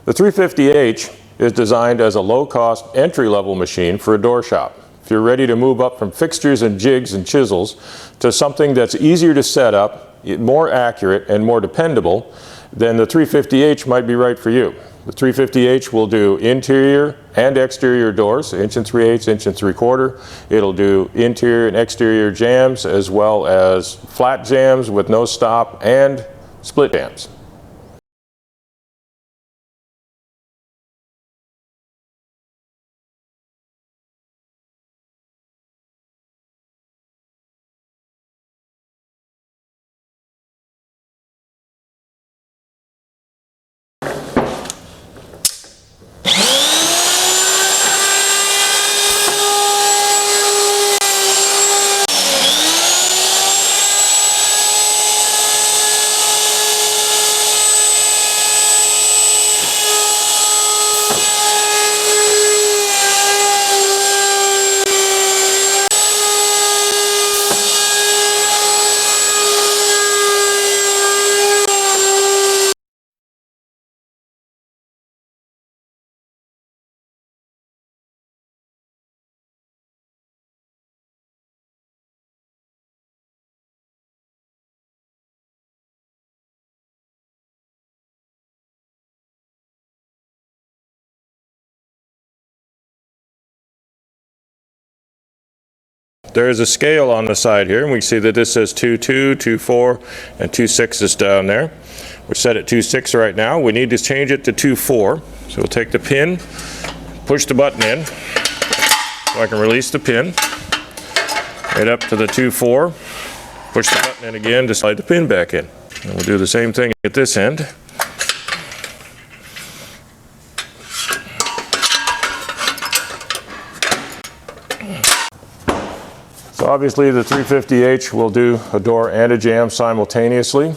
The 350H is designed as a low-cost entry-level machine for a door shop. If you're ready to move up from fixtures and jigs and chisels to something that's easier to set up, more accurate and more dependable, then the 350H might be right for you. The 350H will do interior and exterior doors, 1 3/8, 1 3/4. It'll do interior and exterior jambs as well as flat jambs with no stop and split jambs. There is a scale on the side here, and we see that this says 2.2, 2.4, and 2.6 is down there. We're set at 2.6 right now. We need to change it to 2.4. So we'll take the pin, push the button in, so I can release the pin, right up to the 2.4, push the button in again to slide the pin back in. And we'll do the same thing at this end. So obviously the 350H will do a door and a jamb simultaneously.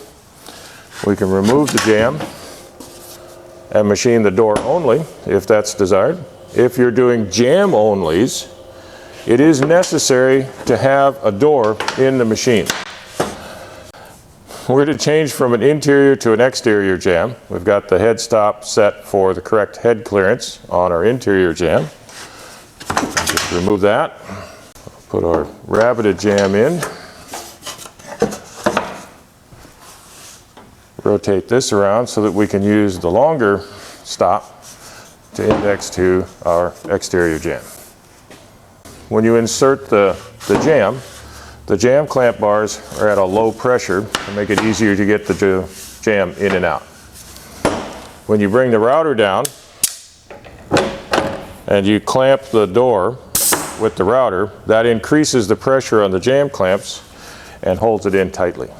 We can remove the jamb and machine the door only if that's desired. If you're doing jamb onlys, it is necessary to have a door in the machine. We're to change from an interior to an exterior jamb. We've got the head stop set for the correct head clearance on our interior jamb. Just remove that. Put our rabbited jamb in. Rotate this around so that we can use the longer stop to index to our exterior jamb. When you insert the jamb clamp bars are at a low pressure to make it easier to get the jamb in and out. When you bring the router down and you clamp the door with the router, that increases the pressure on the jamb clamps and holds it in tightly.